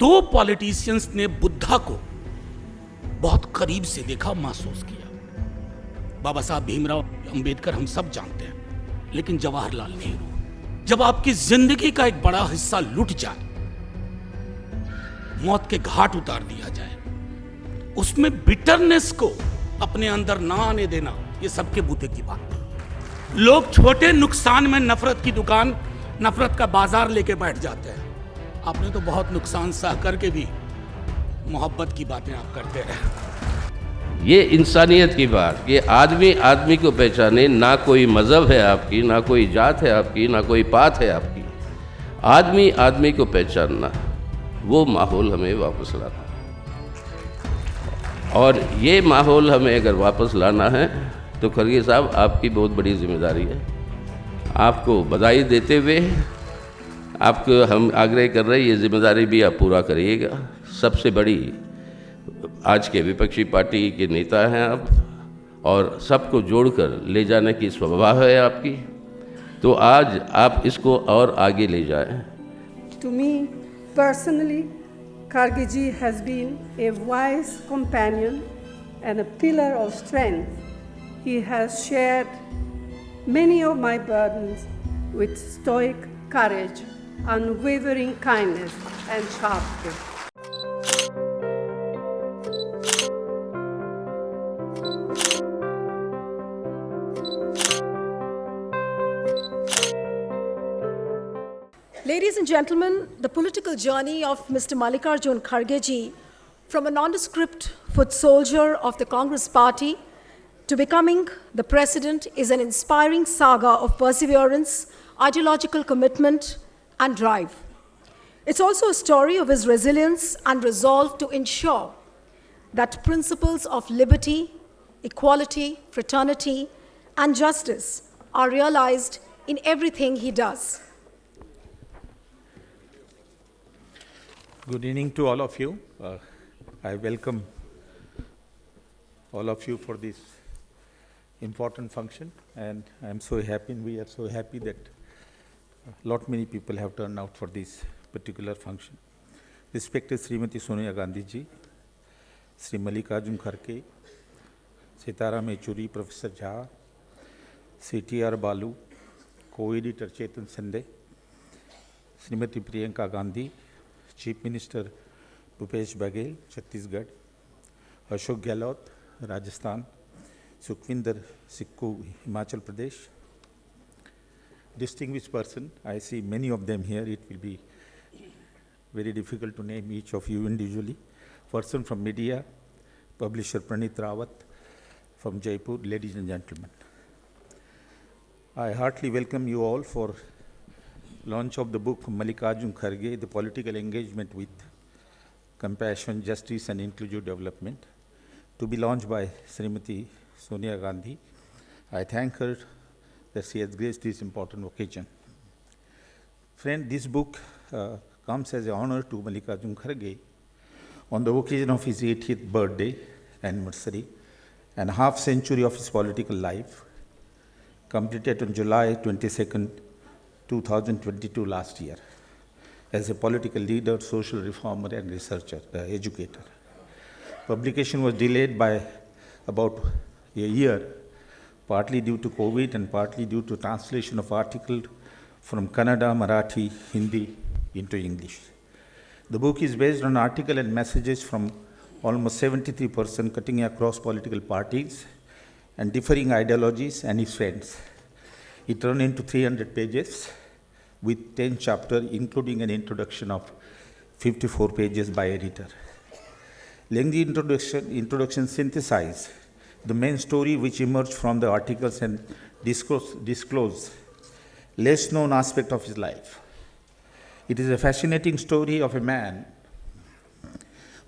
दो पॉलिटिशियंस ने बुद्धा को बहुत करीब से देखा, महसूस किया। बाबा साहब भीमराव अंबेडकर हम सब जानते हैं, लेकिन जवाहरलाल नेहरू, जब आपकी जिंदगी का एक बड़ा हिस्सा लुट जाए, मौत के घाट उतार दिया जाए, उसमें बिटरनेस को अपने अंदर ना आने देना, ये सबके बूते की बात है। लोग छोटे नुकसान में नफरत की दुकान, नफरत का बाजार लेके बैठ जाते हैं। आपने तो बहुत नुकसान सह करके भी मोहब्बत की बातें आप करते रहे। ये इंसानियत की बात, ये आदमी आदमी को पहचाने, ना कोई मज़हब है आपकी, ना कोई जात है आपकी, ना कोई पात है आपकी, आदमी आदमी को पहचानना, वो माहौल हमें वापस लाना। और ये माहौल हमें अगर वापस लाना है तो खरगे साहब आपकी बहुत बड़ी जिम्मेदारी है। आपको बधाई देते हुए आपको हम आग्रह कर रहे हैं, ये जिम्मेदारी भी आप पूरा करिएगा। सबसे बड़ी आज के विपक्षी पार्टी के नेता हैं आप, और सबको जोड़कर ले जाने की स्वभाव है आपकी, तो आज आप इसको और आगे ले जाएं। To me personally, Kharge ji has been a wise companion and a pillar of strength. He has shared many of my burdens with stoic courage, unwavering kindness, and sharp wit. Ladies and gentlemen, the political journey of Mr. Mallikarjun Kharge ji, from a nondescript foot soldier of the Congress party to becoming the president, is an inspiring saga of perseverance, ideological commitment, and drive. It's also a story of his resilience and resolve to ensure that principles of liberty, equality, fraternity, and justice are realized in everything he does. Good evening to all of you. I welcome all of you for this important function, and I'm so happy, and we are so happy that many people have turned out for this particular function. Respected Srimati Sonia Gandhi ji, Sri Mallikarjun Kharge, Sitaram Yechury, Professor Jha, Sri T.R. Balu, co-editor Chetan Sande, Srimati Priyanka Gandhi, Chief Minister Bhupesh Baghel, Chhattisgarh, Ashok Gehlot, Rajasthan, Sukhvinder Sikku, Himachal Pradesh. Distinguished person, I see many of them here. It will be very difficult to name each of you individually. Person from media, publisher Pranit Rawat from Jaipur, ladies and gentlemen. I heartily welcome you all for launch of the book Mallikarjun Kharge, The Political Engagement with Compassion, Justice and Inclusive Development, to be launched by Srimati Sonia Gandhi. I thank her that she has graced this important occasion. Friend, this book comes as an honor to Mallikarjun Kharge on the occasion of his 80th birthday anniversary and half century of his political life, completed on July 22nd, 2022 last year, as a political leader, social reformer, and researcher, educator. Publication was delayed by about a year, partly due to COVID and partly due to translation of articles from Kannada, Marathi, Hindi into English. The book is based on articles and messages from almost 73% cutting across political parties and differing ideologies and his friends. It turned into 300 pages with 10 chapters, including an introduction of 54 pages by editor. Lengthy introduction synthesizes the main story which emerged from the articles and disclose less known aspect of his life. It is a fascinating story of a man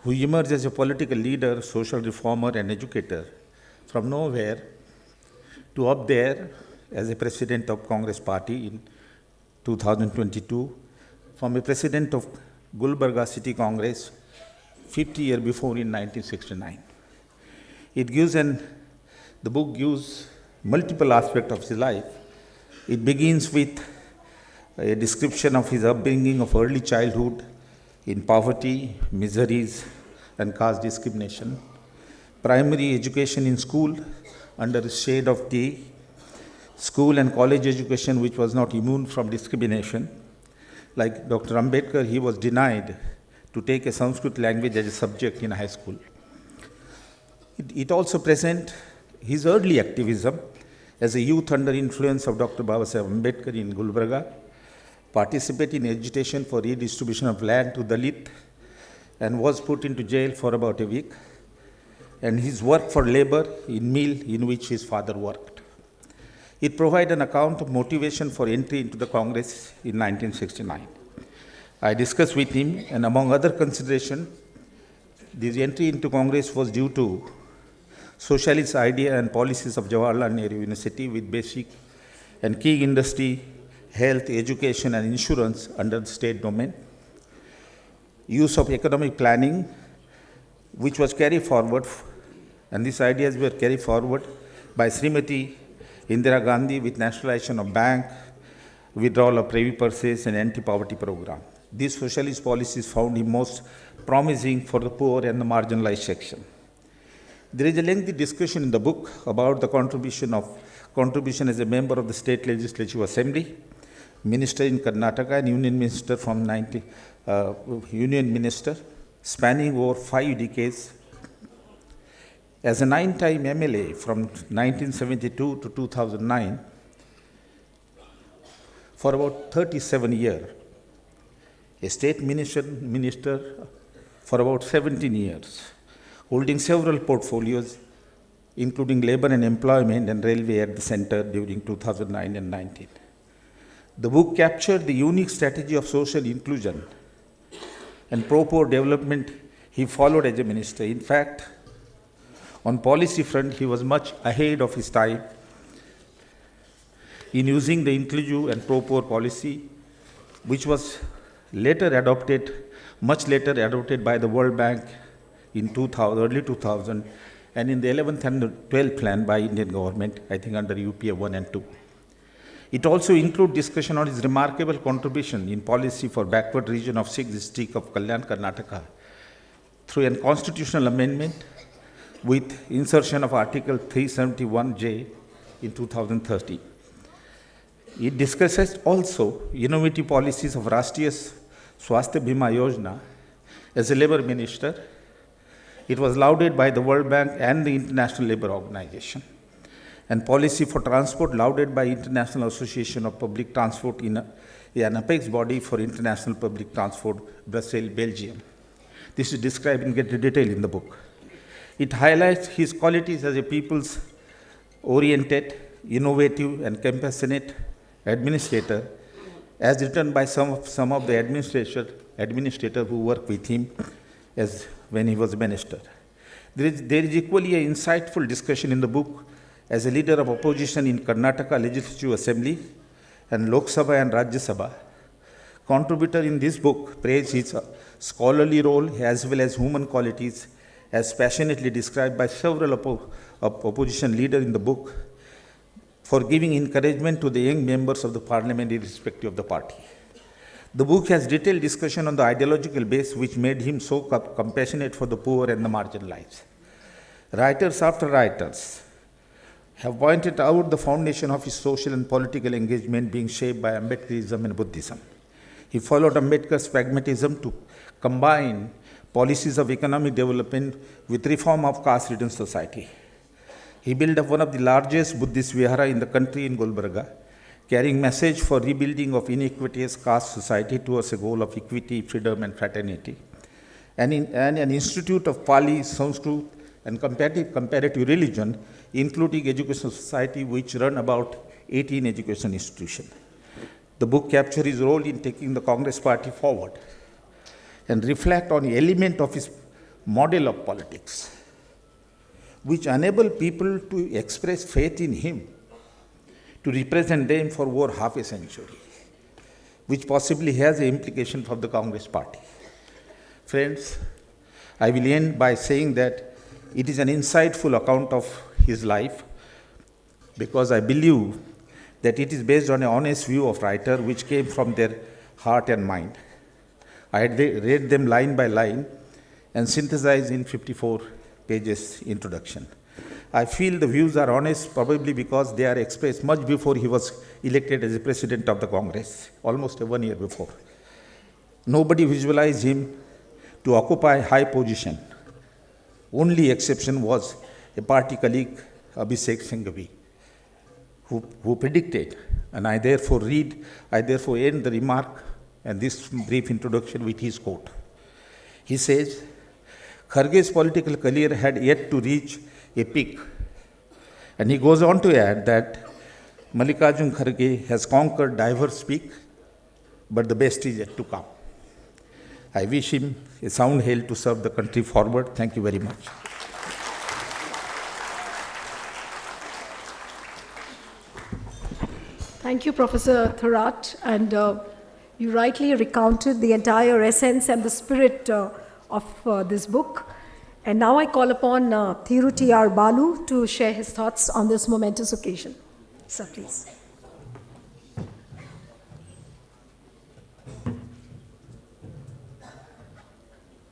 who emerged as a political leader, social reformer, and educator from nowhere to up there as a president of Congress Party in 2022, from a president of Gulbarga City Congress 50 years before in 1969. The book gives multiple aspects of his life. It begins with a description of his upbringing of early childhood in poverty, miseries, and caste discrimination, primary education in school under the shade of day, school and college education which was not immune from discrimination. Like Dr. Ambedkar, he was denied to take a Sanskrit language as a subject in high school. It also presents his early activism as a youth under influence of Dr. Babasaheb Ambedkar in Gulbarga, participated in agitation for redistribution of land to Dalit, and was put into jail for about a week, and his work for labor in mill in which his father worked. It provides an account of motivation for entry into the Congress in 1969. I discussed with him, and among other considerations, this entry into Congress was due to socialist idea and policies of Jawaharlal Nehru University with basic and key industry, health, education, and insurance under the state domain, use of economic planning, which was carried forward, and these ideas were carried forward by Srimati Indira Gandhi with nationalization of bank, withdrawal of privy purses, and anti-poverty program. These socialist policies found him most promising for the poor and the marginalized section. There is a lengthy discussion in the book about the contribution as a member of the State Legislative Assembly, minister in Karnataka, and union minister from union minister, spanning over 5 decades. As a 9-time MLA from 1972 to 2009, for about 37 years, a state minister for about 17 years, holding several portfolios, including labor and employment and railway at the center during 2009 and 19. The book captured the unique strategy of social inclusion and pro-poor development he followed as a minister. In fact, on policy front, he was much ahead of his time in using the inclusive and pro-poor policy, which was much later adopted by the World Bank in early 2000, and in the 11th and 12th plan by Indian government, I think under UPA 1 and 2. It also includes discussion on his remarkable contribution in policy for backward region of 6th district of Kalyan, Karnataka, through a constitutional amendment with insertion of Article 371J in 2013. It discusses also innovative policies of Rashtriya Swasthya Bima Yojana. As a labor minister, it was lauded by the World Bank and the International Labour Organization, and policy for transport lauded by International Association of Public Transport in an apex body for international public transport, Brussels, Belgium. This is described in great detail in the book. It highlights his qualities as a people's-oriented, innovative, and compassionate administrator, as written by some of the administrators who worked with him when he was minister. There is equally an insightful discussion in the book as a leader of opposition in Karnataka Legislative Assembly and Lok Sabha and Rajya Sabha. Contributor in this book praised his scholarly role as well as human qualities, as passionately described by several opposition leaders in the book, for giving encouragement to the young members of the parliament irrespective of the party. The book has detailed discussion on the ideological base which made him so compassionate for the poor and the marginalized. Writers after writers have pointed out the foundation of his social and political engagement being shaped by Ambedkarism and Buddhism. He followed Ambedkar's pragmatism to combine policies of economic development with reform of caste-ridden society. He built up one of the largest Buddhist vihara in the country in Gulbarga, carrying message for rebuilding of inequitous caste society towards a goal of equity, freedom, and fraternity. And an institute of Pali, Sanskrit, and comparative religion, including educational society, which run about 18 education institutions. The book captures his role in taking the Congress party forward and reflect on the element of his model of politics, which enable people to express faith in him, to represent them for over half a century, which possibly has an implication for the Congress party. Friends, I will end by saying that it is an insightful account of his life, because I believe that it is based on an honest view of writer which came from their heart and mind. I had read them line by line and synthesized in 54 pages introduction. I feel the views are honest probably because they are expressed much before he was elected as the president of the Congress, almost 1 year before. Nobody visualized him to occupy high position. Only exception was a party colleague, Abhishek Singhvi, who predicted, and I therefore end the remark and this brief introduction with his quote. He says, Kharge's political career had yet to reach a peak. And he goes on to add that Mallikarjun Kharge has conquered diverse peaks, but the best is yet to come. I wish him a sound health to serve the country forward. Thank you very much. Thank you, Professor Thorat. And you rightly recounted the entire essence and the spirit of this book. And now I call upon Thiru T.R. Balu to share his thoughts on this momentous occasion. Sir, please.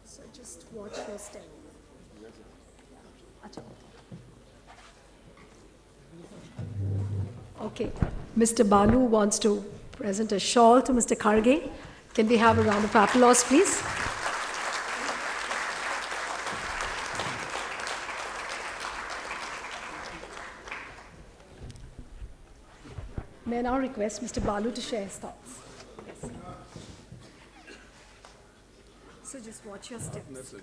So just watch your step. Okay. Mr. Balu wants to present a shawl to Mr. Kharge. Can we have a round of applause, please? May I now request Mr. Balu to share his thoughts? Yes. So just watch your steps.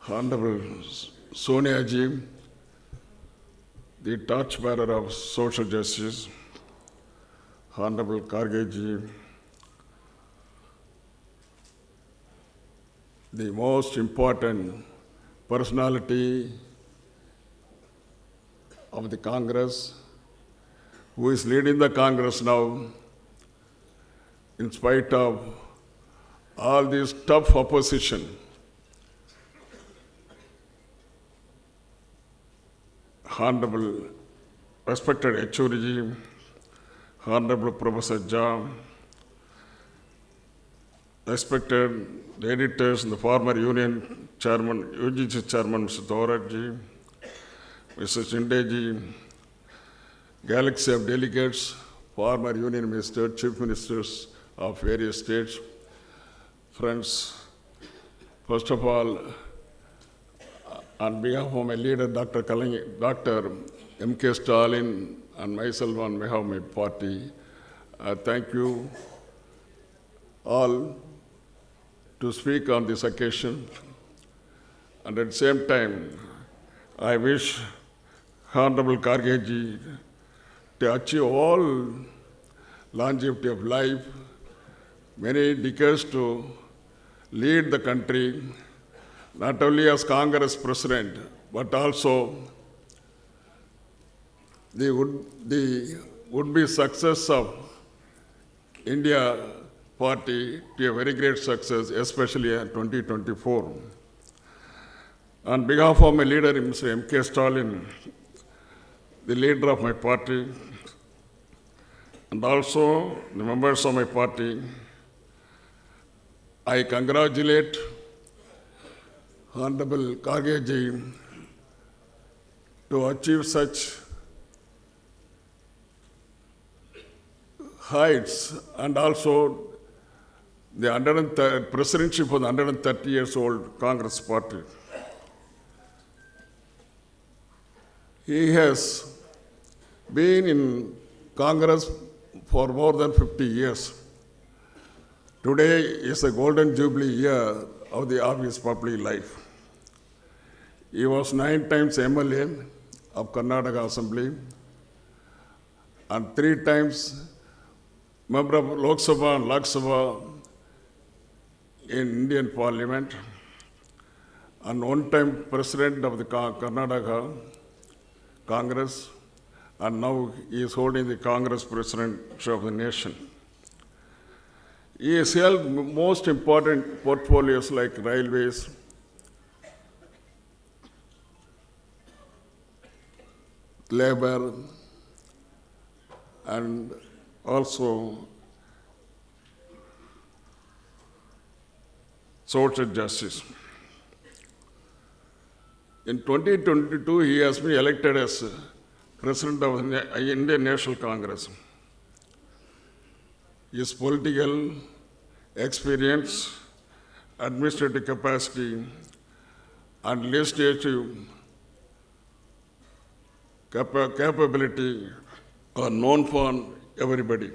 Honorable Sonia Ji, the torchbearer of social justice, Honorable Kharge Ji, the most important personality of the Congress, who is leading the Congress now, in spite of all this tough opposition. Honorable respected HOD, Honorable Professor Jha, respected the editors and the former Union Chairman, UGC Chairman Mr. Thorat Ji, Mr. Shinde Ji, galaxy of delegates, former Union Minister, Chief Ministers of various states, friends, first of all, on behalf of my leader, Dr. M.K. Stalin, and myself on behalf of my party, I thank you all to speak on this occasion. And at the same time, I wish Honorable Kharge Ji to achieve all longevity of life, many decades to lead the country, not only as Congress President, but also the would-be success of India Party to a very great success, especially in 2024. On behalf of my leader, Mr. M.K. Stalin, the leader of my party, and also the members of my party, I congratulate Honorable Kharge Ji to achieve such heights, and also the presidency for the 130 years old Congress Party. He has been in Congress for more than 50 years. Today is a golden jubilee year of his public life. He was 9 times MLA of Karnataka Assembly and 3 times member of Lok Sabha and Lok Sabha in Indian Parliament, and 1 time president of the Karnataka Congress, and now he is holding the Congress presidency of the nation. He has held most important portfolios like railways, labor, and also social justice. In 2022, he has been elected as President of the Indian National Congress. His political experience, administrative capacity, and legislative capability are known for everybody.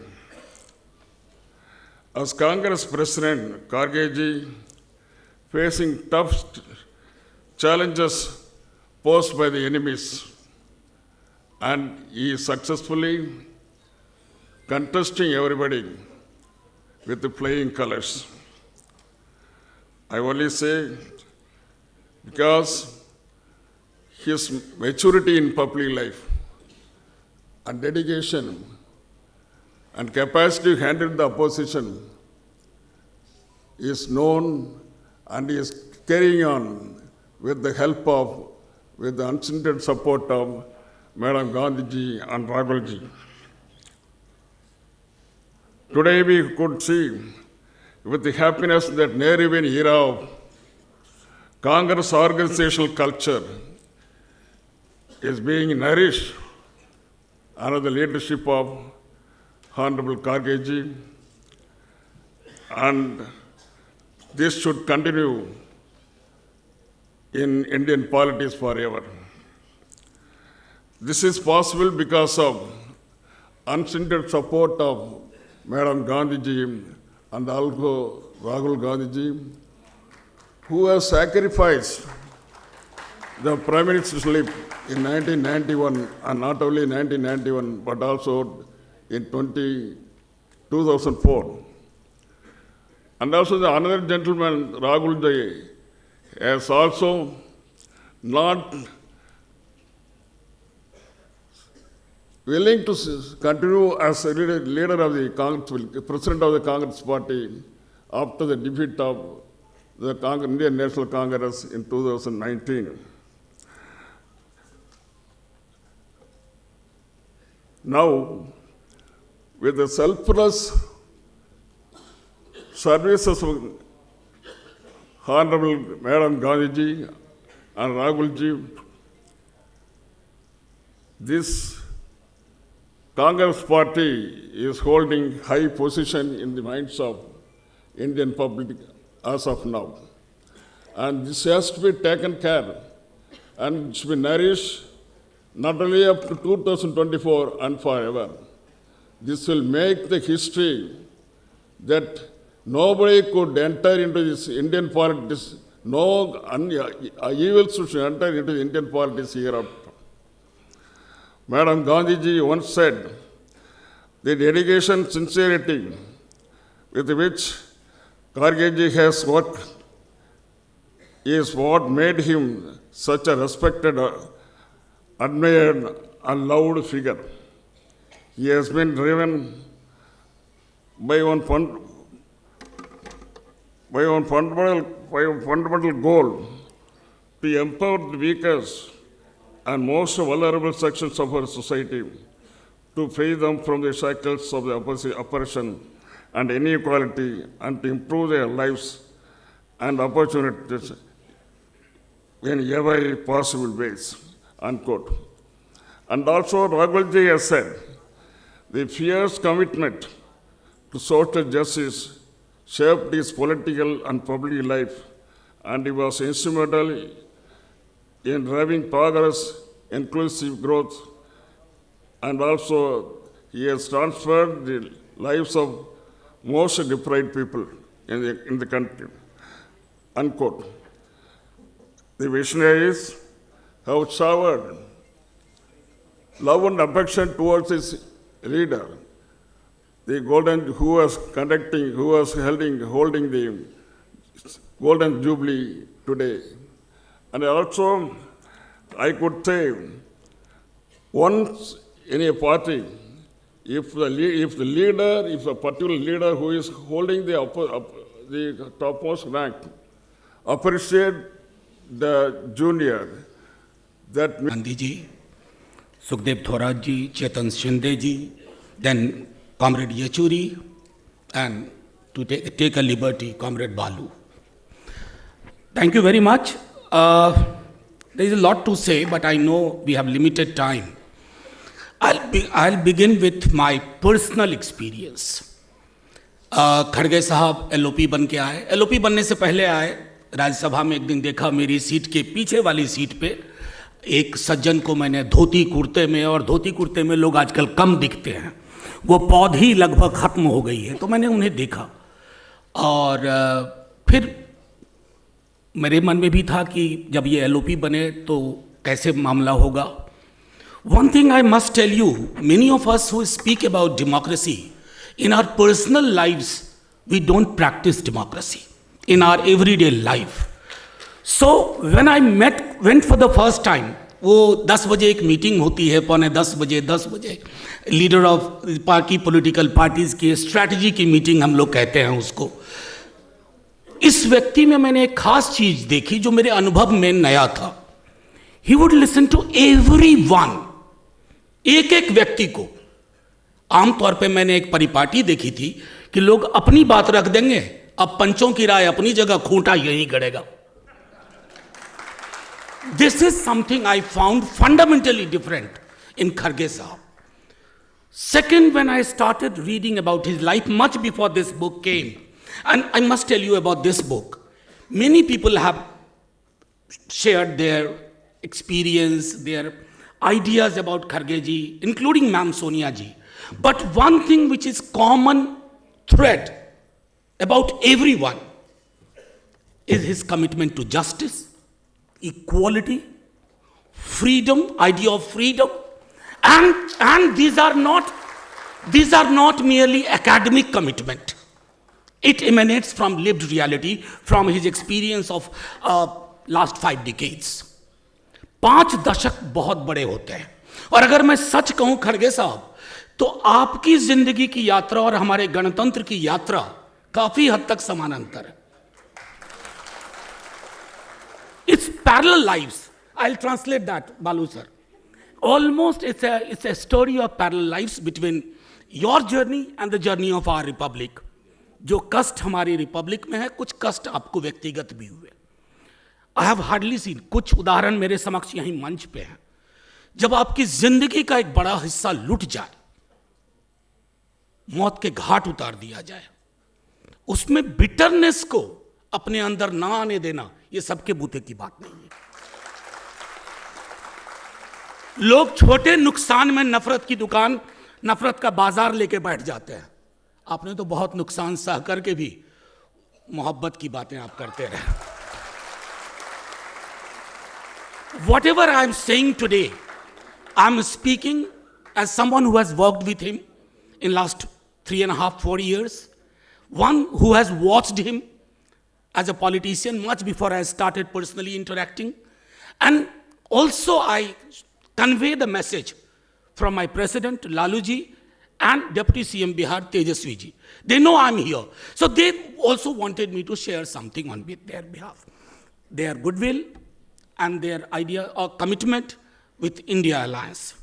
As Congress President, Kharge facing tough challenges posed by the enemies, and he is successfully contesting everybody with the flying colors. I only say because his maturity in public life and dedication and capacity to handle the opposition is known, and he is carrying on with the help of, with the unstinted support of Madam Gandhiji and Rahulji. Today we could see with the happiness that near-even era of Congress organizational culture is being nourished under the leadership of Honorable Kharge, and this should continue in Indian politics forever. This is possible because of unstinted support of Madam Gandhiji and also Rahul Gandhiji, who has sacrificed the Prime Ministership in 1991, and not only in 1991, but also in 2004. And also the another gentleman, Rahul Ji, has also not willing to continue as a leader of the Congress, President of the Congress Party after the defeat of the Indian National Congress in 2019. Now, with the selfless services of Honorable Madam Gandhiji and Rahulji, this Congress Party is holding high position in the minds of Indian public as of now. And this has to be taken care and should be nourished not only up to 2024 and forever. This will make the history that nobody could enter into this Indian politics, no evils should enter into the Indian politics hereafter. Madam Gandhiji once said, the dedication, sincerity with which Kharge has worked is what made him such a respected, admired, and loved figure. He has been driven by one fundamental goal to empower the weakest and most vulnerable sections of our society, to free them from the shackles of the oppression and inequality, and to improve their lives and opportunities in every possible ways, unquote. And also, Rahulji has said, the fierce commitment to social justice shaped his political and public life, and he was instrumental in driving progress, inclusive growth, and also he has transferred the lives of most deprived people in the country, unquote. The visionaries have showered love and affection towards his leader, the who was holding the Golden Jubilee today. And also, I could say Once in a party, if a particular leader who is holding the topmost rank appreciate the junior, that Gandhi ji, Sukhdev Thorat ji, Chetan Shinde ji, then Comrade Yechuri, and to take a liberty, Comrade Balu. Thank you very much. There is a lot to say, but I know we have limited time. I'll begin with my personal experience. खड़गे साहब LOP बन के आए. LOP बनने से पहले आए, राज्यसभा में एक दिन देखा मेरी सीट के पीछे वाली सीट पे एक सज्जन को मैंने धोती कुर्ते में, और धोती कुर्ते में लोग आजकल कम दिखते हैं, वो पौधी लगभग ख़त्म हो गई है, तो मैंने उन्हें देखा. और फिर मेरे मन में भी था कि जब ये एलओपी बने तो कैसे मामला होगा. One thing I must tell you, many of us who speak about democracy, in our personal lives, we don't practice democracy in our everyday life. So when I went for the first time, वो 10 बजे एक meeting होती है, पौने 10 बजे leader of party political parties की strategy की meeting हम लोग कहते हैं उसको. इस व्यक्ति में मैंने एक खास चीज देखी जो मेरे अनुभव में नया था. He would listen to everyone, एक एक व्यक्ति को. आमतौर पे मैंने एक परिपाटी देखी थी कि लोग अपनी बात रख देंगे, अब पंचों की राय अपनी जगह, खूंटा यहीं गड़ेगा. This is something I found fundamentally different in Kharge Sahab. Second, when I started reading about his life much before this book came, and I must tell you about this book, many people have shared their experience, their ideas about Kharge ji, including Ma'am Sonia ji. But one thing which is common thread about everyone is his commitment to justice, equality, freedom, idea of freedom, and these are not merely academic commitment. It emanates from lived reality, from his experience of last 5 decades. 5 दशक बहुत बड़े होते हैं, और अगर मैं सच कहूं खड़गे साहब, तो आपकी जिंदगी की यात्रा और हमारे गणतंत्र की यात्रा काफी हद तक समानांतर है. It's parallel lives. I'll translate that, Balu sir. Almost it's a story of parallel lives between your journey and the journey of our republic. जो कष्ट हमारी रिपब्लिक में है, कुछ कष्ट आपको व्यक्तिगत भी हुए. आई हैव हार्डली सीन, कुछ उदाहरण मेरे समक्ष यहीं मंच पे हैं. जब आपकी जिंदगी का एक बड़ा हिस्सा लुट जाए, मौत के घाट उतार दिया जाए, उसमें बिटरनेस को अपने अंदर ना आने देना, ये सबके बूते की बात नहीं है. लोग छोटे नुकसान में नफरत की दुकान, नफरत का बाजार लेके बैठ जाते हैं. आपने तो बहुत नुकसान सह करके भी मोहब्बत की बातें आप करते रहे. Whatever I am saying today, I am speaking as someone who has worked with him in last 3.5-4 years, one who has watched him as a politician much before I started personally interacting, and also I convey the message from my president Lalu ji and Deputy CM Bihar Tejaswi ji. They know I'm here, so they also wanted me to share something on their behalf, their goodwill and their idea or commitment with India Alliance.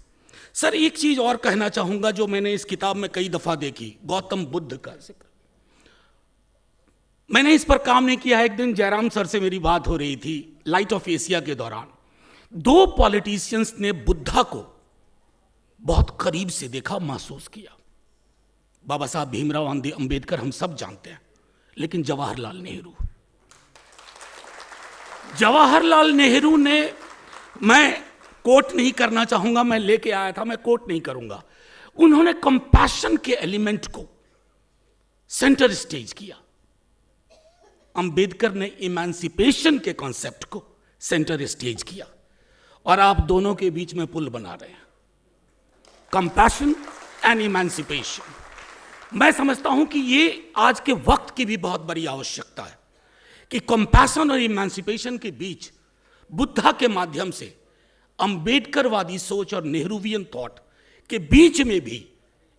Sir एक चीज और कहना चाहूंगा जो मैंने इस किताब में कई दफा देखी, गौतम बुद्ध का जिक्र. मैंने इस पर काम नहीं किया है. एक दिन जयराम सर से मेरी बात हो रही थी लाइट ऑफ एशिया के दौरान. 2 पॉलिटिशियंस ने बुद्धा को बहुत करीब से देखा, महसूस किया. बाबा साहब भीमराव अंबेडकर हम सब जानते हैं, लेकिन जवाहरलाल नेहरू ने, मैं कोट नहीं करना चाहूंगा, मैं लेके आया था, मैं कोट नहीं करूंगा, उन्होंने कंपैशन के एलिमेंट को सेंटर स्टेज किया. अंबेडकर ने इमेंसिपेशन के कॉन्सेप्ट को सेंटर स्टेज किया, और आप दोनों के बीच में पुल बना रहे हैं, कंपैशन एंड इमेंसिपेशन. मैं समझता हूं कि ये आज के वक्त की भी बहुत बड़ी आवश्यकता है कि कंपैशन और इमेंसिपेशन के बीच बुद्धा के माध्यम से अंबेडकरवादी सोच और नेहरूवियन थॉट के बीच में भी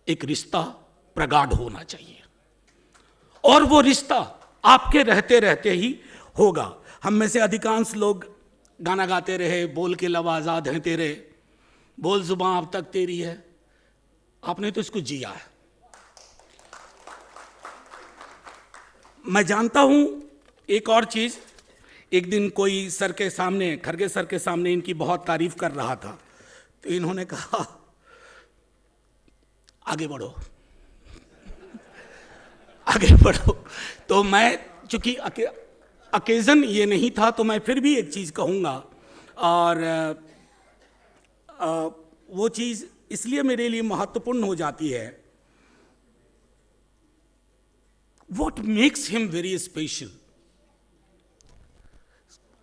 एक रिश्ता प्रगाढ़ होना चाहिए, और वो रिश्ता आपके रहते रहते ही होगा। हम में से अधिकांश लोग गाना गाते रहे, बोल के लब आजाद हैं तेरे, बोल जुबान अब तक तेरी है। आपने तो इसको जिया है। मैं जानता हूं एक और चीज, एक दिन कोई सर के सामने, खरगे सर के सामने इनकी बहुत तारीफ कर रहा था, तो इन्होंने कहा आगे बढ़ो आगे बढ़ो। तो मैं, चूंकि अकेजन ये नहीं था, तो मैं फिर भी एक चीज कहूंगा, और वो चीज इसलिए मेरे लिए महत्वपूर्ण हो जाती है। What makes him very special?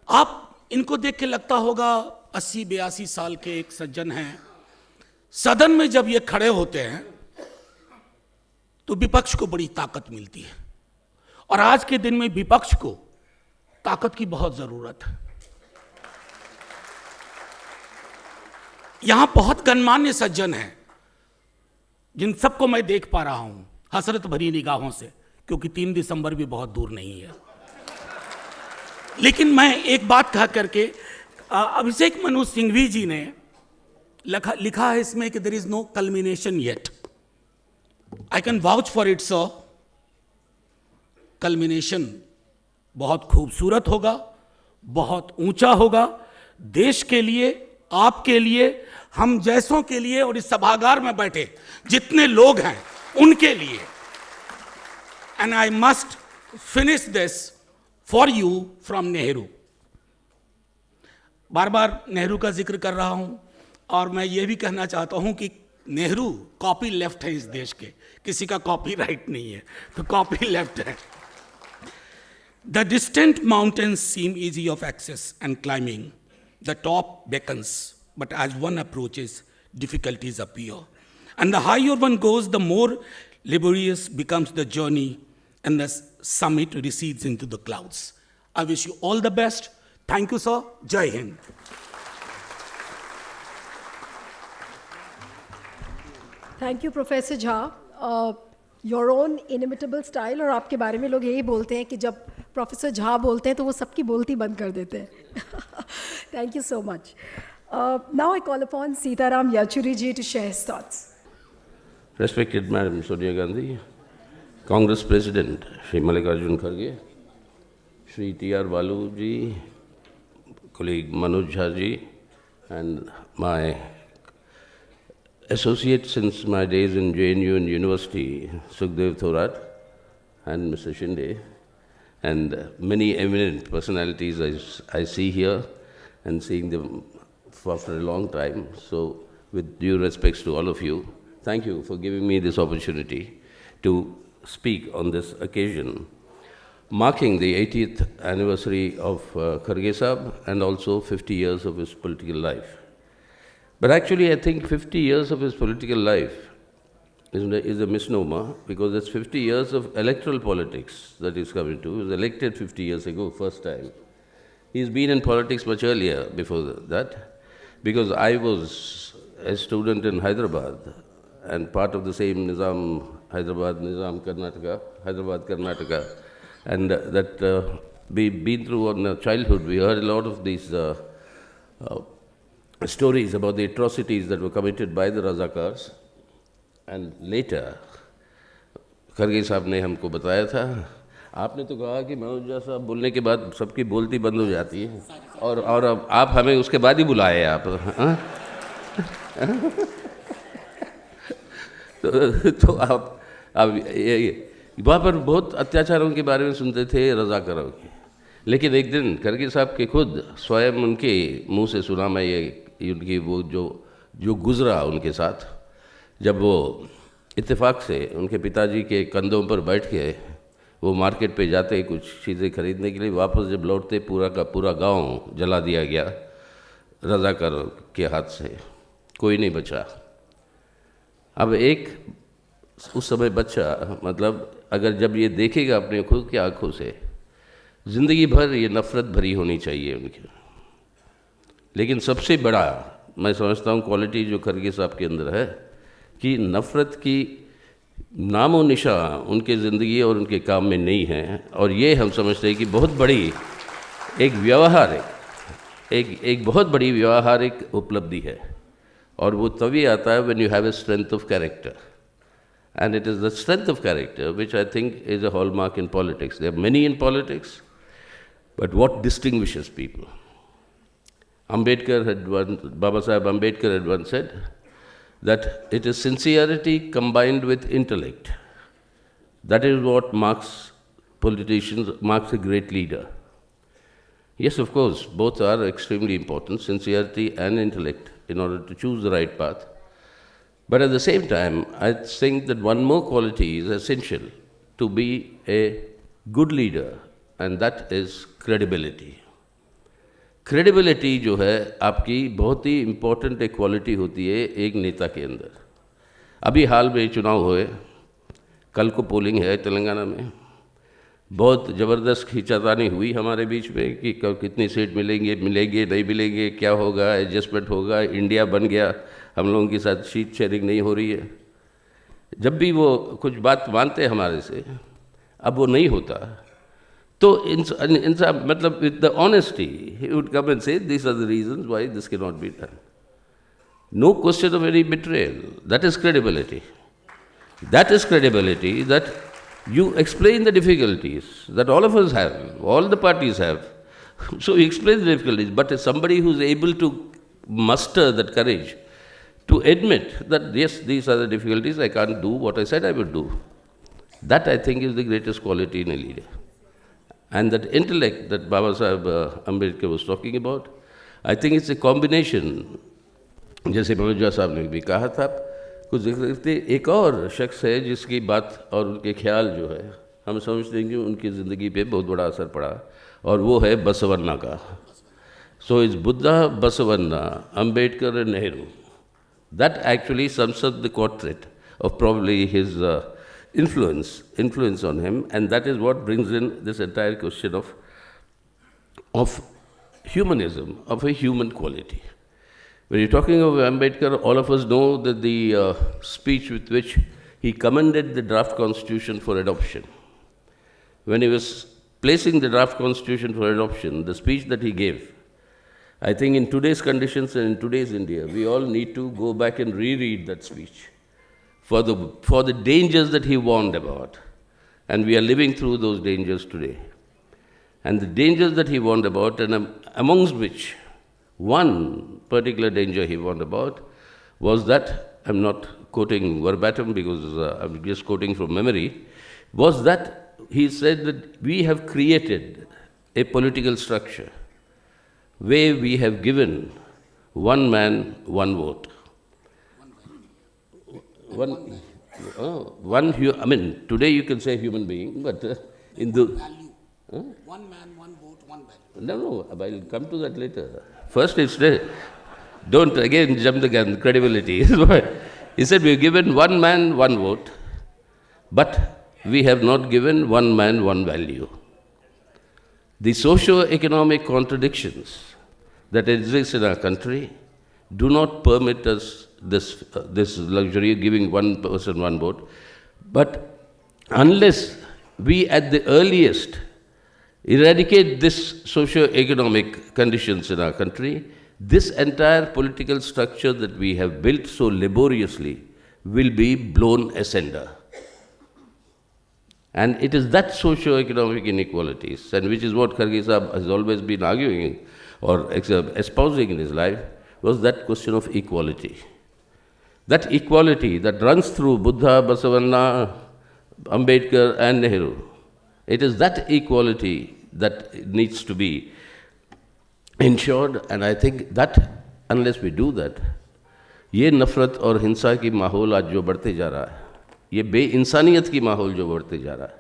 आप इनको देख के लगता होगा 80-82 साल के एक सज्जन हैं। सदन में जब ये खड़े होते हैं तो विपक्ष को बड़ी ताकत मिलती है, और आज के दिन में विपक्ष को ताकत की बहुत जरूरत है। यहां बहुत गणमान्य सज्जन हैं जिन सबको मैं देख पा रहा हूं हसरत भरी निगाहों से, क्योंकि 3 दिसंबर भी बहुत दूर नहीं है। लेकिन मैं एक बात कह करके, अभिषेक मनु सिंघवी जी ने लिखा है इसमें कि there is no culmination yet. I can vouch for it sir, culmination बहुत खूबसूरत होगा, बहुत ऊंचा होगा, देश के लिए, आपके लिए, हम जैसों के लिए, और इस सभागार में बैठे जितने लोग हैं उनके लिए। And I must finish this for you from Nehru. बार बार नेहरू का जिक्र कर रहा हूं, और मैं ये भी कहना चाहता हूं कि नेहरू कॉपी लेफ्ट है इस देश के, किसी का कॉपी राइट नहीं है, तो कॉपी लेफ्ट है। The distant mountains seem easy of access and climbing. The top beckons, but as one approaches, difficulties appear. And the higher one goes, the more laborious becomes the journey, and the summit recedes into the clouds. I wish you all the best. Thank you, sir. Jai Hind. Thank you, Professor Jha. Your own inimitable style, और आपके बारे में लोग यही बोलते हैं कि जब प्रोफेसर झा बोलते हैं तो वो सबकी बोलती बंद कर देते हैं। Thank you so much. Now I call upon Sitaram Yachuri ji to share his thoughts. Respected Madam Sonia Gandhi, Congress President Shri Mallikarjun Kharge, Shri T.R. Balu ji, colleague Manoj Jha ji, and my associate since my days in JNU and University, Sukhdev Thorat, and Mr. Shinde, and many eminent personalities I see here, and seeing them after a long time. So, with due respects to all of you, thank you for giving me this opportunity to speak on this occasion, marking the 80th anniversary of Kharge Sahab and also 50 years of his political life. But actually, I think 50 years of his political life is a misnomer, because it's 50 years of electoral politics that he's come into. He was elected 50 years ago, first time. He's been in politics much earlier before that, because I was a student in Hyderabad and part of the same Nizam, Hyderabad, Karnataka, and that we've been through in childhood. We heard a lot of these stories about the atrocities that were committed by the Razakars, and later Kharge साहब ने हमको बताया था। आपने तो कहा कि मनोज झा साहब बोलने के बाद सबकी बोलती बंद हो जाती है, और अब आप हमें उसके बाद ही बुलाए आप। तो आप वहाँ पर बहुत अत्याचारों के बारे में सुनते थे, रज़ाकारों के, लेकिन एक दिन खरगे साहब के खुद स्वयं उनके मुंह से सुना मैं ये उनकी वो जो गुज़रा उनके साथ, जब वो इत्तेफाक से उनके पिताजी के कंधों पर बैठ के वो मार्केट पे जाते कुछ चीज़ें खरीदने के लिए, वापस जब लौटते पूरा का पूरा गांव जला दिया गया रज़ाकार के हाथ से, कोई नहीं बचा। अब एक उस समय बच्चा, मतलब अगर जब ये देखेगा अपने खुद की आंखों से, ज़िंदगी भर ये नफ़रत भरी होनी चाहिए उनकी। लेकिन सबसे बड़ा मैं समझता हूँ क्वालिटी जो खरगे साहब के अंदर है कि नफ़रत की नामो निशा उनके ज़िंदगी और उनके काम में नहीं है, और ये हम समझते हैं कि बहुत बड़ी एक व्यवहारिक एक बहुत बड़ी व्यवहारिक उपलब्धि है, और वो तभी आता है when you have a strength of character, and it is the strength of character which I think is a hallmark in politics. There are many in politics, but what distinguishes people? Baba Saheb Ambedkar had once said that it is sincerity combined with intellect. That is what marks a great leader. Yes, of course, both are extremely important, sincerity and intellect, in order to choose the right path. But at the same time, I think that one more quality is essential to be a good leader, and that is credibility. Credibility जो है आपकी बहुत ही important एक quality होती है एक नेता के अंदर. अभी हाल में चुनाव हुए, कल को पोलिंग है तेलंगाना में, बहुत ज़बरदस्त खींचातानी हुई हमारे बीच में कि कितनी सीट मिलेंगे नहीं मिलेंगे, क्या होगा, एडजस्टमेंट होगा, इंडिया बन गया, हम लोगों के साथ सीट शेयरिंग नहीं हो रही है. जब भी वो कुछ बात मानते हमारे से, अब वो नहीं होता, तो इंसान मतलब with the honesty he would come and say this are the reasons why this can not be done. No question of any betrayal. That is credibility. That is credibility, that you explain the difficulties that all of us have, all the parties have. So you explain the difficulties, but as somebody who is able to muster that courage to admit that yes, these are the difficulties, I can't do what I said I would do. That I think is the greatest quality in a leader. And that intellect that Baba Saheb Ambedkar was talking about, I think it's a combination. जैसे मनोजा साहब ने भी कहा था, कुछ देखते एक और शख्स है जिसकी बात और उनके ख्याल जो है हम समझते हैं कि उनकी ज़िंदगी पे बहुत बड़ा असर पड़ा, और वो है बसवन्ना का. So is Buddha, Basavanna, Ambedkar and Nehru. That actually sums up the quartet of probably his influence on him, and that is what brings in this entire question of humanism, of a human quality. When you're talking of Ambedkar, all of us know that the speech with which he commended the draft constitution for adoption. When he was placing the draft constitution for adoption, the speech that he gave, I think in today's conditions and in today's India, we all need to go back and reread that speech for the dangers that he warned about. And we are living through those dangers today. And the dangers that he warned about, and amongst which one particular danger he warned about was that, I'm not quoting verbatim because I'm just quoting from memory, was that he said that we have created a political structure where we have given one man, one vote. I mean, today you can say human being, but in the... One man, one vote, one value. No, I'll come to that later. First, don't again jump the gun, credibility. He said, we've given one man, one vote, but we have not given one man, one value. The socio-economic contradictions that exist in our country do not permit us this luxury of giving one person, one vote. But unless we at the earliest eradicate this socio-economic conditions in our country, this entire political structure that we have built so laboriously will be blown asunder. And it is that socio-economic inequalities, and which is what Kharge Sahab has always been arguing or espousing in his life, was that question of equality. That equality that runs through Buddha, Basavanna, Ambedkar and Nehru. It is that equality that needs to be ensured, and I think that unless we do that, ये नफ़रत और हिंसा की माहौल आज जो बढ़ते जा रहा है, ये बेइंसानियत की माहौल जो बढ़ते जा रहा है,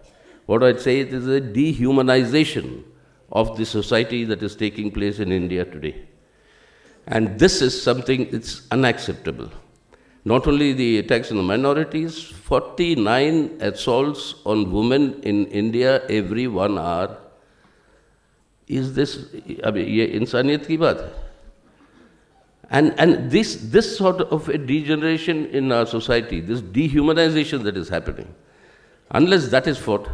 what I'd say it is a dehumanization of the society that is taking place in India today. And this is something that's unacceptable. Not only the attacks on the minorities, 49 assaults on women in India every 1 hour. Is this, ये इंसानियत की बात है? And this sort of a degeneration in our society, this dehumanization that is happening, unless that is fought,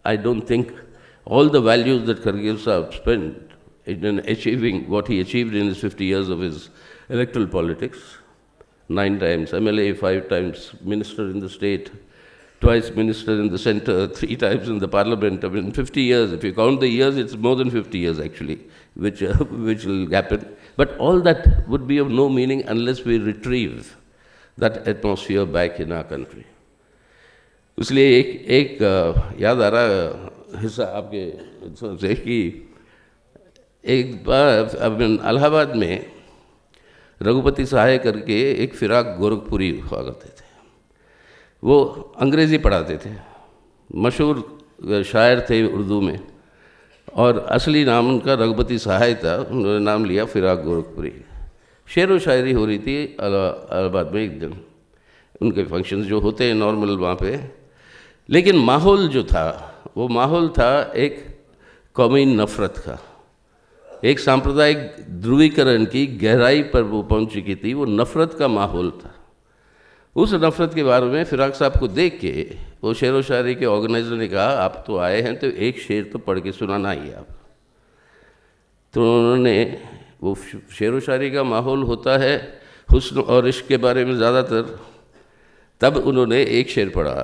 I don't think all the values that Kharge Sahab spent in achieving what he achieved in his 50 years of his electoral politics, 9 times MLA, 5 times minister in the state, twice minister in the center, 3 times in the parliament. I mean, 50 years, if you count the years, it's more than 50 years actually, which will happen. But all that would be of no meaning unless we retrieve that atmosphere back in our country. इसलिए एक याद आ रहा हिस्सा आपके से कि एक बार अब इलाहाबाद में रघुपति सहाय करके एक फिराक गोरखपुरी हुआ करते थे। वो अंग्रेज़ी पढ़ाते थे, मशहूर शायर थे उर्दू में, और असली नाम उनका रघुपति सहाय था, उन्होंने नाम लिया फिराक गोरखपुरी। शेर व शायरी हो रही थी इलाहाबाद में एक दिन, उनके फंक्शंस जो होते हैं नॉर्मल वहाँ पे, लेकिन माहौल जो था वो माहौल था एक कौमी नफ़रत का, एक सांप्रदायिक ध्रुवीकरण की गहराई पर वो पहुँच चुकी थी, वो नफ़रत का माहौल था। उस नफ़रत के बारे में फिराक साहब को देख के वो शेर व शायरी के ऑर्गेनाइज़र ने कहा, आप तो आए हैं तो एक शेर तो पढ़ के सुनाना ही आप। तो उन्होंने, वो शेर व शायरी का माहौल होता है हुस्न और इश्क के बारे में ज़्यादातर, तब उन्होंने एक शेर पढ़ा,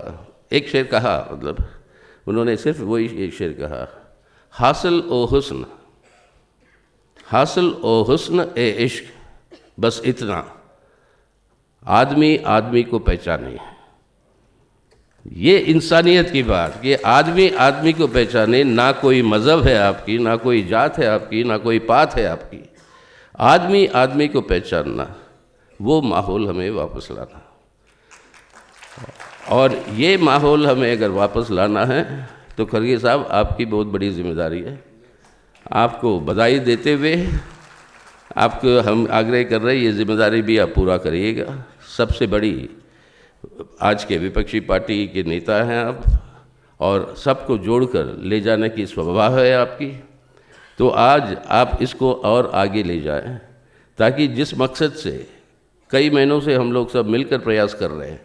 एक शेर कहा, मतलब उन्होंने सिर्फ वही एक शेर कहा, हासिल ओ हुस्न, हासिल ओ हुस्न ए इश्क, बस इतना, आदमी आदमी को पहचाने। ये इंसानियत की बात कि आदमी आदमी को पहचाने, ना कोई मज़हब है आपकी, ना कोई जात है आपकी, ना कोई पात है आपकी, आदमी आदमी को पहचानना, वो माहौल हमें वापस लाना। और ये माहौल हमें अगर वापस लाना है तो खरगे साहब आपकी बहुत बड़ी जिम्मेदारी है। आपको बधाई देते हुए आपको हम आग्रह कर रहे हैं, ये जिम्मेदारी भी आप पूरा करिएगा। सबसे बड़ी आज के विपक्षी पार्टी के नेता हैं आप, और सबको जोड़कर ले जाने की स्वभाव है आपकी, तो आज आप इसको और आगे ले जाएं, ताकि जिस मकसद से कई महीनों से हम लोग सब मिलकर प्रयास कर रहे हैं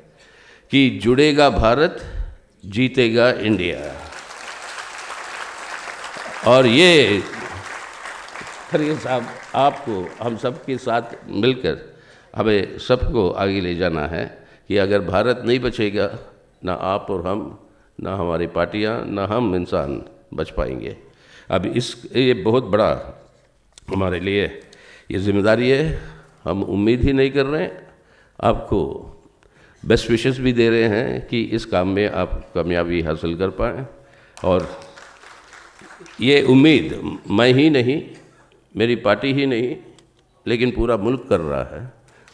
कि जुड़ेगा भारत, जीतेगा इंडिया, और ये खरगे साहब आपको हम सब के साथ मिलकर हमें सबको आगे ले जाना है कि अगर भारत नहीं बचेगा, ना आप और हम, ना हमारी पार्टियां, ना हम इंसान बच पाएंगे। अब ये बहुत बड़ा हमारे लिए ये जिम्मेदारी है। हम उम्मीद ही नहीं कर रहे हैं, आपको बेस्ट विशेस भी दे रहे हैं कि इस काम में आप कामयाबी हासिल कर पाएँ। और ये उम्मीद मैं ही नहीं, मेरी पार्टी ही नहीं, लेकिन पूरा मुल्क कर रहा है,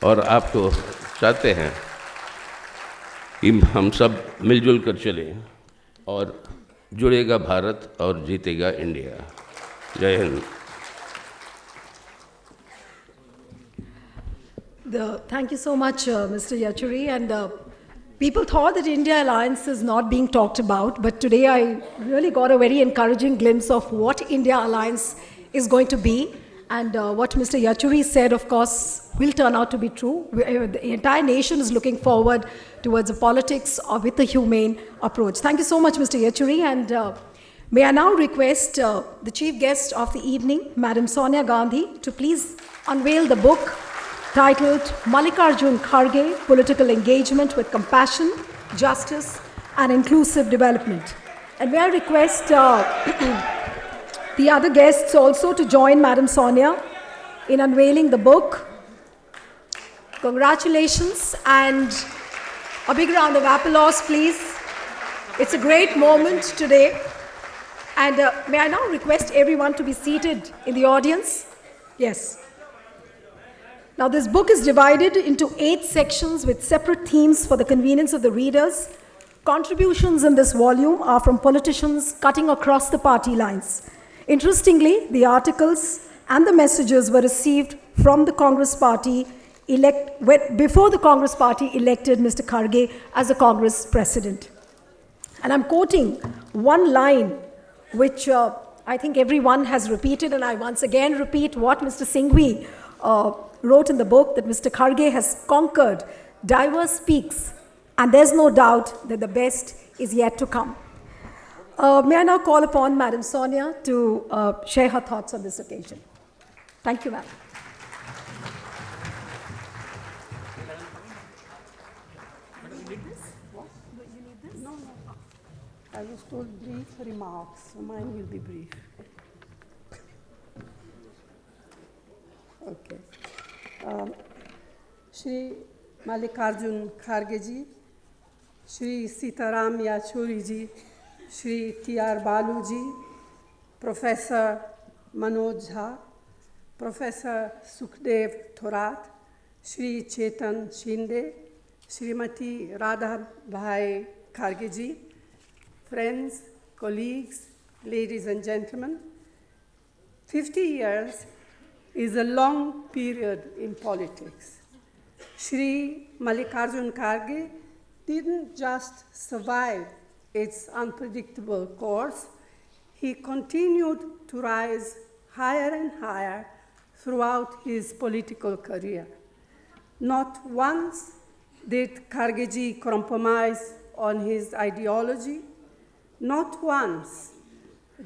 और आपको चाहते हैं कि हम सब मिलजुल कर चलें और जुड़ेगा भारत और जीतेगा इंडिया। जय Hind. Thank you so much, Mr. Yachuri. And people thought that India Alliance is not being talked about, but today I really got a very encouraging glimpse of what India Alliance is going to be. And what Mr. Yachuri said, of course, will turn out to be true. The entire nation is looking forward towards a politics with a humane approach. Thank you so much, Mr. Yachuri. And may I now request the chief guest of the evening, Madam Sonia Gandhi, to please unveil the book titled Mallikarjun Kharge, Political Engagement with Compassion, Justice and Inclusive Development. And may I request the other guests also to join Madam Sonia in unveiling the book. Congratulations, and a big round of applause, please. It's a great moment today. And may I now request everyone to be seated in the audience? Yes. Now, this book is divided into 8 sections with separate themes for the convenience of the readers. Contributions in this volume are from politicians cutting across the party lines. Interestingly, the articles and the messages were received from the Congress Party before the Congress Party elected Mr. Kharge as a Congress president. And I'm quoting one line which I think everyone has repeated, and I once again repeat what Mr. Singhvi wrote in the book that Mr. Kharge has conquered diverse peaks, and there's no doubt that the best is yet to come. May I now call upon Madam Sonia to share her thoughts on this occasion. Thank you, ma'am. I was told brief remarks, so mine will be brief. Okay. Shri Mallikarjun Kharge ji, Shri Sitaram Yachuri ji, Shri T.R. Balu ji, Professor Manoj Jha, Professor Sukhdev Thorat, Shri Chetan Shinde, Shrimati Radha Bhai Kharge ji, friends, colleagues, ladies and gentlemen, 50 years is a long period in politics. Shri Mallikarjun Kharge didn't just survive its unpredictable course, he continued to rise higher and higher throughout his political career. Not once did Kharge ji compromise on his ideology. Not once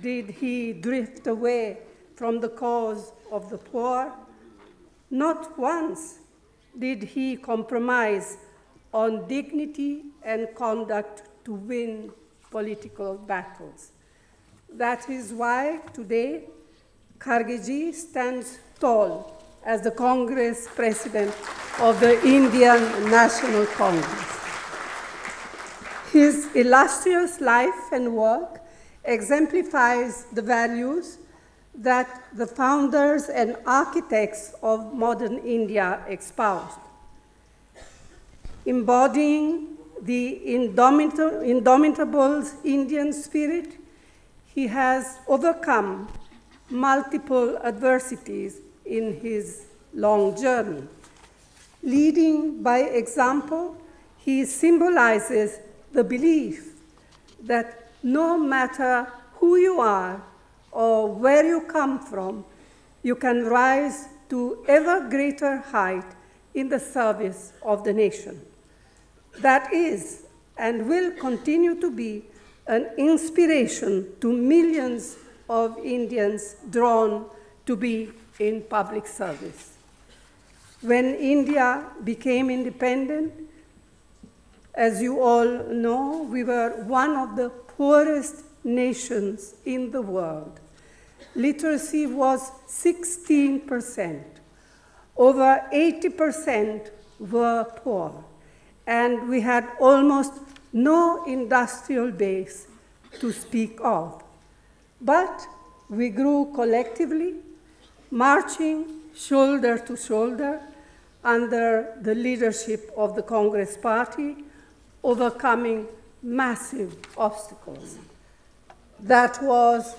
did he drift away from the cause of the poor. Not once did he compromise on dignity and conduct to win political battles. That is why today Kharge ji stands tall as the Congress President of the Indian National Congress. His illustrious life and work exemplifies the values that the founders and architects of modern India espoused. Embodying the indomitable Indian spirit, he has overcome multiple adversities in his long journey. Leading by example, he symbolizes the belief that no matter who you are or where you come from, you can rise to ever greater height in the service of the nation. That is and will continue to be an inspiration to millions of Indians drawn to be in public service. When India became independent, as you all know, we were one of the poorest nations in the world. Literacy was 16%. Over 80% were poor. And we had almost no industrial base to speak of. But we grew collectively, marching shoulder to shoulder under the leadership of the Congress Party, overcoming massive obstacles. That was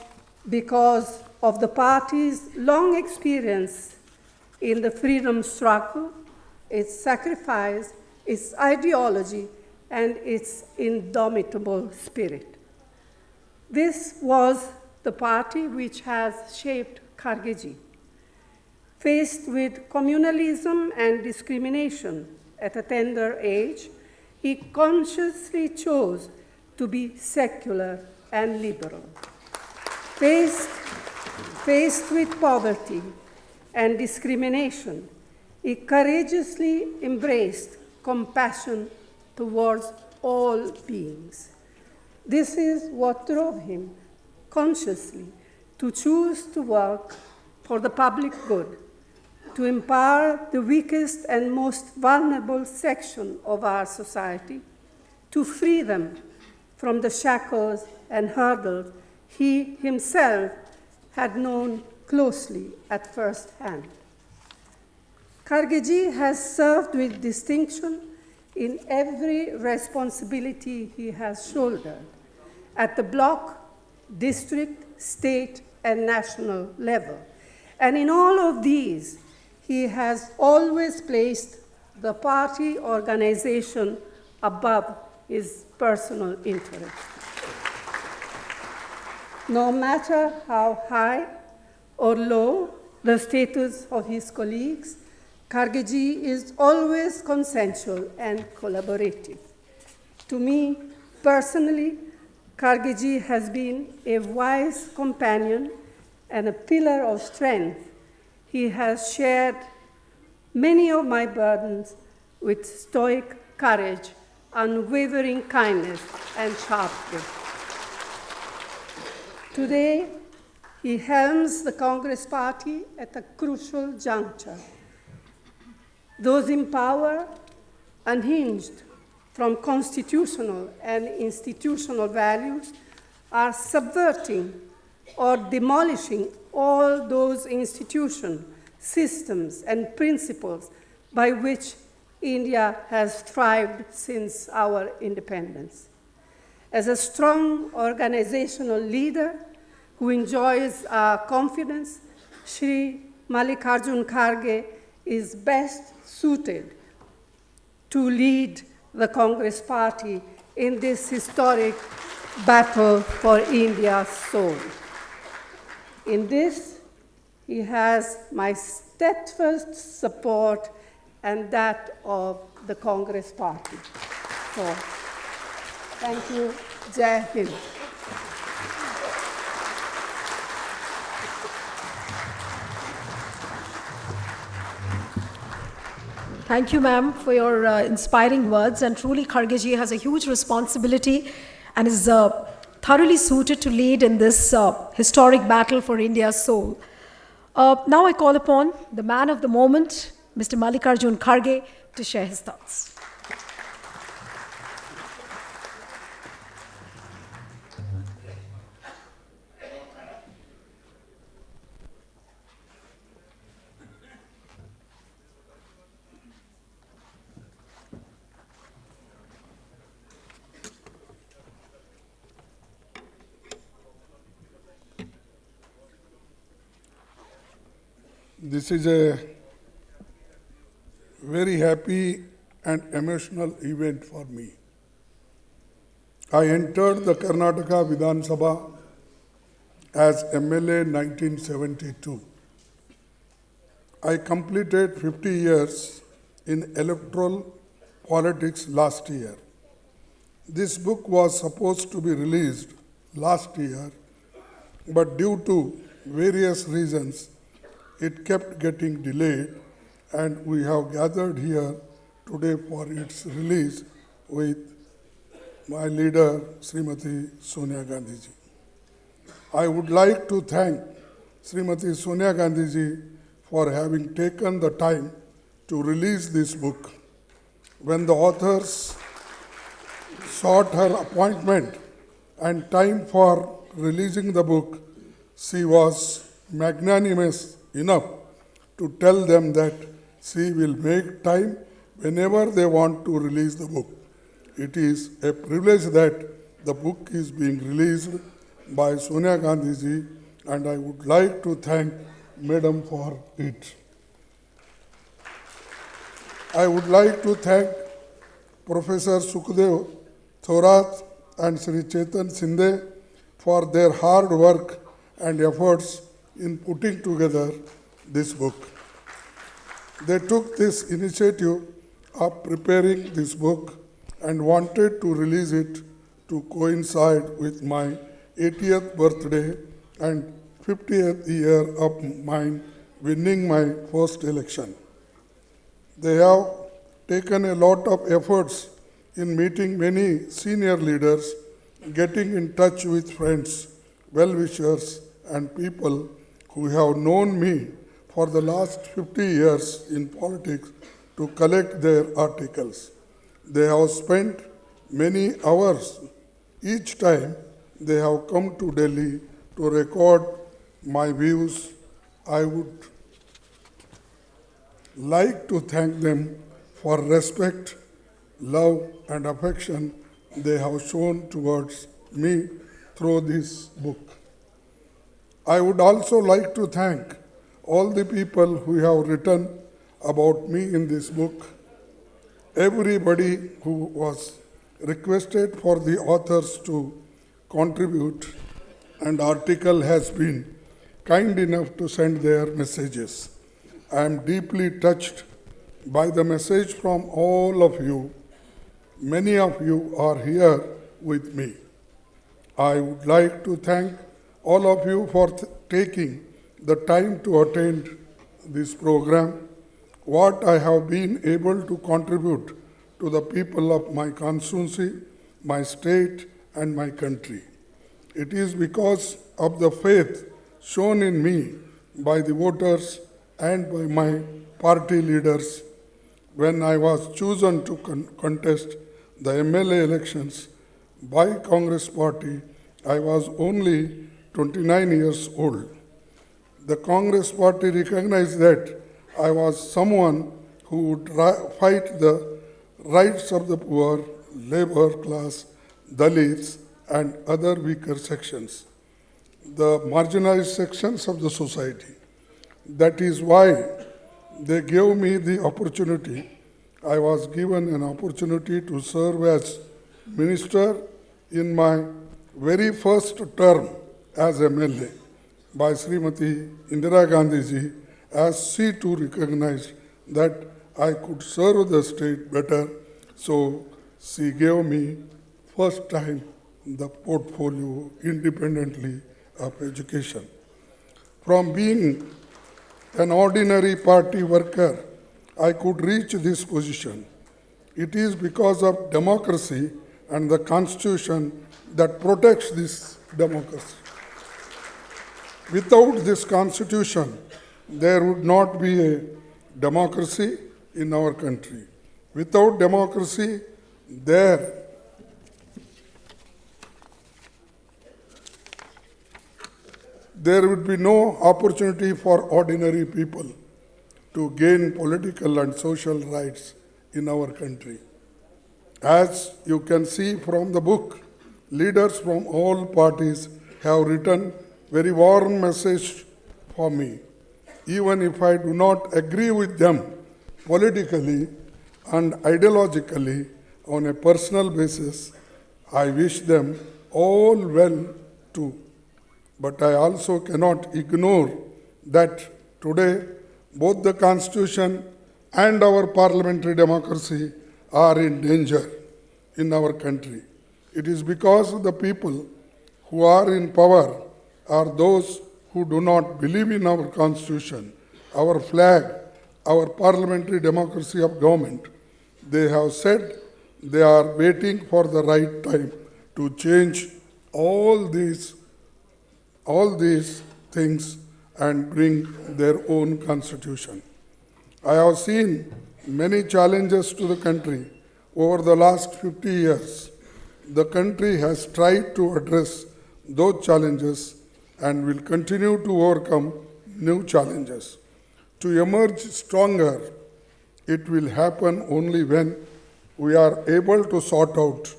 because of the party's long experience in the freedom struggle, its sacrifice, its ideology, and its indomitable spirit. This was the party which has shaped Kharge ji. Faced with communalism and discrimination at a tender age, he consciously chose to be secular and liberal. Faced with poverty and discrimination, he courageously embraced compassion towards all beings. This is what drove him consciously to choose to work for the public good, to empower the weakest and most vulnerable section of our society, to free them from the shackles and hurdles he himself had known closely at first hand. Kharge ji has served with distinction in every responsibility he has shouldered at the block, district, state, and national level. And in all of these, he has always placed the party organization above his personal interest. No matter how high or low the status of his colleagues, Kharge is always consensual and collaborative. To me, personally, Kharge has been a wise companion and a pillar of strength. He has shared many of my burdens with stoic courage, unwavering kindness, and sharp wit. Today, he helms the Congress Party at a crucial juncture. Those in power, unhinged from constitutional and institutional values, are subverting or demolishing all those institutions, systems, and principles by which India has thrived since our independence. As a strong organizational leader who enjoys our confidence, Shri Mallikarjun Kharge is best suited to lead the Congress Party in this historic battle for India's soul. In this, he has my steadfast support and that of the Congress Party. So, thank you. Jai Hind. Thank you, ma'am, for your inspiring words. And truly, Kharge has a huge responsibility and is thoroughly suited to lead in this historic battle for India's soul. Now I call upon the man of the moment, Mr. Mallikarjun Kharge, to share his thoughts. This is a very happy and emotional event for me. I entered the Karnataka Vidhan Sabha as MLA in 1972. I completed 50 years in electoral politics last year. This book was supposed to be released last year, but due to various reasons, it kept getting delayed, and we have gathered here today for its release with my leader, Srimati Sonia Gandhi ji. I would like to thank Srimati Sonia Gandhi ji for having taken the time to release this book. When the authors sought her appointment and time for releasing the book, she was magnanimous enough to tell them that she will make time whenever they want to release the book. It is a privilege that the book is being released by Sonia Gandhi ji, and I would like to thank Madam for it. I would like to thank Professor Sukhdev Thorat and Sri Chetan Sinde for their hard work and efforts in putting together this book. They took this initiative of preparing this book and wanted to release it to coincide with my 80th birthday and 50th year of mine winning my first election. They have taken a lot of efforts in meeting many senior leaders, getting in touch with friends, well-wishers, and people who have known me for the last 50 years in politics to collect their articles. They have spent many hours each time they have come to Delhi to record my views. I would like to thank them for respect, love, and affection they have shown towards me through this book. I would also like to thank all the people who have written about me in this book, everybody who was requested for the authors to contribute, and article has been kind enough to send their messages. I am deeply touched by the message from all of you. Many of you are here with me. I would like to thank all of you for taking the time to attend this program. What I have been able to contribute to the people of my constituency, my state, and my country. It is because of the faith shown in me by the voters and by my party leaders. When I was chosen to contest the MLA elections by Congress party, I was only 29 years old. The Congress party recognized that I was someone who would fight the rights of the poor, labor class, Dalits, and other weaker sections, the marginalized sections of the society. That is why they gave me the opportunity. I was given an opportunity to serve as minister in my very first term as MLA by Srimati Indira Gandhi ji, as she too recognized that I could serve the state better, so she gave me first time the portfolio independently of education. From being an ordinary party worker, I could reach this position. It is because of democracy and the constitution that protects this democracy. Without this constitution, there would not be a democracy in our country. Without democracy, there would be no opportunity for ordinary people to gain political and social rights in our country. As you can see from the book, leaders from all parties have written very warm message for me. Even if I do not agree with them politically and ideologically on a personal basis, I wish them all well too. But I also cannot ignore that today both the Constitution and our parliamentary democracy are in danger in our country. It is because the people who are in power are those who do not believe in our Constitution, our flag, our parliamentary democracy of government. They have said they are waiting for the right time to change all these things and bring their own constitution. I have seen many challenges to the country over the last 50 years. The country has tried to address those challenges and will continue to overcome new challenges. To emerge stronger, it will happen only when we are able to sort out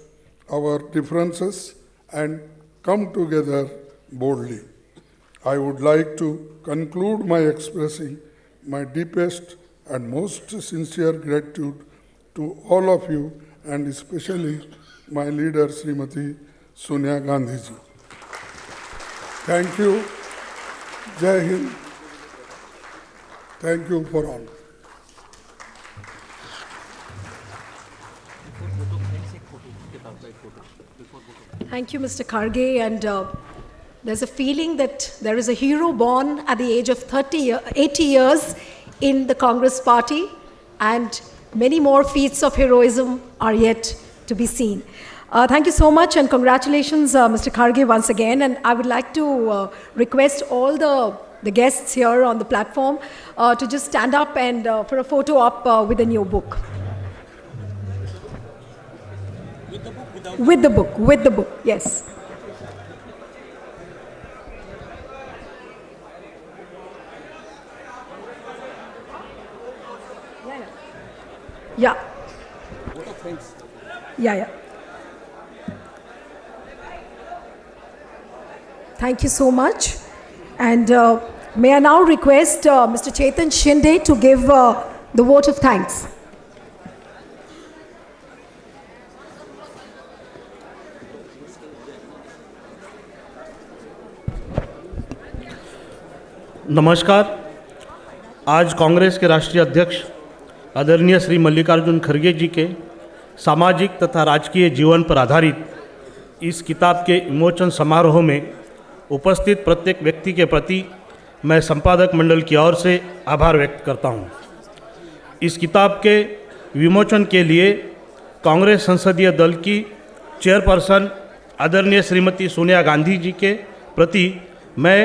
our differences and come together boldly. I would like to conclude by expressing my deepest and most sincere gratitude to all of you, and especially my leader, Srimati Sonia Gandhi ji. Thank you. Jai Hind. Thank you for all. Thank you, Mr. Kharge. And there's a feeling that there is a hero born at the age of 80 years in the Congress party, and many more feats of heroism are yet to be seen. Thank you so much, and congratulations, Mr. Kharge, once again. And I would like to request all the guests here on the platform to just stand up and for a photo op with the new book. With the book, yes. Yeah. Yeah. Thank you so much. And may I now request Mr. Chetan Shinde to give the vote of thanks. नमस्कार। आज कांग्रेस के राष्ट्रीय अध्यक्ष आदरणीय श्री मल्लिकार्जुन खड़गे जी के सामाजिक तथा राजकीय जीवन पर आधारित इस किताब के विमोचन समारोह में उपस्थित प्रत्येक व्यक्ति के प्रति मैं संपादक मंडल की ओर से आभार व्यक्त करता हूं। इस किताब के विमोचन के लिए कांग्रेस संसदीय दल की चेयरपर्सन आदरणीय श्रीमती सोनिया गांधी जी के प्रति मैं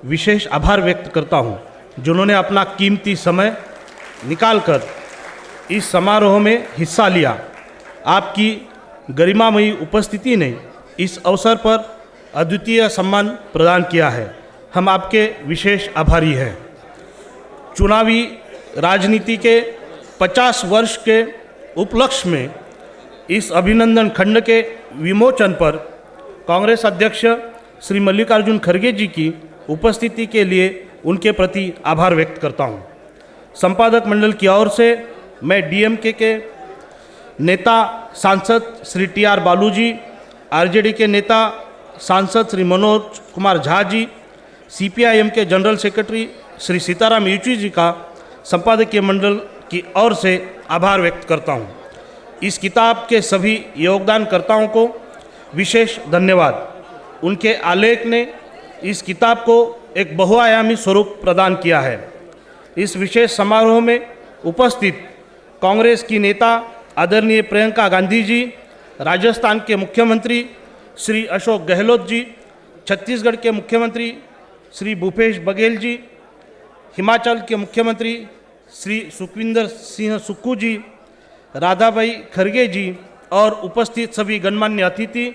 विशेष आभार व्यक्त करता हूं, जिन्होंने अपना कीमती समय निकालकर इस समारोह में हिस्सा लिया। आपकी गरिमामयी उपस्थिति ने इस अवसर पर अद्वितीय सम्मान प्रदान किया है। हम आपके विशेष आभारी हैं। चुनावी राजनीति के 50 वर्ष के उपलक्ष्य में इस अभिनंदन खंड के विमोचन पर कांग्रेस अध्यक्ष श्री मल्लिकार्जुन खड़गे जी की उपस्थिति के लिए उनके प्रति आभार व्यक्त करता हूं। संपादक मंडल की ओर से मैं डीएमके के नेता सांसद श्री टी.आर. बालू जी, आरजेडी के नेता सांसद श्री मनोज कुमार झा जी, सीपीआईएम के जनरल सेक्रेटरी श्री सीताराम येचुरी जी का संपादकीय मंडल की ओर से आभार व्यक्त करता हूं। इस किताब के सभी योगदानकर्ताओं को विशेष धन्यवाद। उनके आलेख ने इस किताब को एक बहुआयामी स्वरूप प्रदान किया है। इस विशेष समारोह में उपस्थित कांग्रेस की नेता आदरणीय प्रियंका गांधी जी, राजस्थान के मुख्यमंत्री श्री अशोक गहलोत जी, छत्तीसगढ़ के मुख्यमंत्री श्री भूपेश बघेल जी, हिमाचल के मुख्यमंत्री श्री सुखविंदर सिंह सुक्खू जी, राधाबाई खड़गे जी और उपस्थित सभी गणमान्य अतिथि,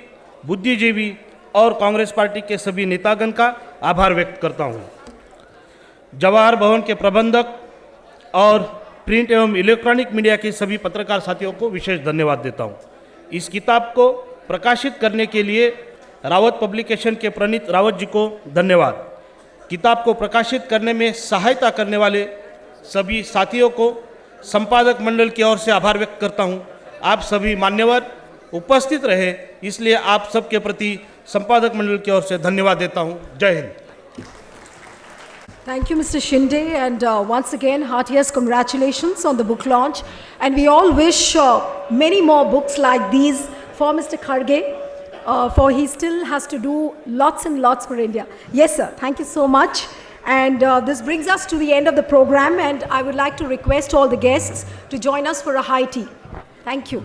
बुद्धिजीवी और कांग्रेस पार्टी के सभी नेतागण का आभार व्यक्त करता हूं। जवाहर भवन के प्रबंधक और प्रिंट एवं इलेक्ट्रॉनिक मीडिया के सभी पत्रकार साथियों को विशेष धन्यवाद देता हूं। इस किताब को प्रकाशित करने के लिए रावत पब्लिकेशन के प्रणीत रावत जी को धन्यवाद। किताब को प्रकाशित करने में सहायता करने वाले सभी साथियों को संपादक मंडल की ओर से आभार व्यक्त करता हूं। आप सभी मान्यवर उपस्थित रहे, इसलिए आप सबके प्रति संपादक मंडल की ओर से धन्यवाद देता हूं। जय Hind. Thank you, Mr. Shinde, and once again, heartiest congratulations on the book launch. And we all wish many more books like these for Mr. Kharge, for he still has to do lots and lots for India. Yes, sir. Thank you so much. And this brings us to the end of the program, and I would like to request all the guests to join us for a high tea. Thank you.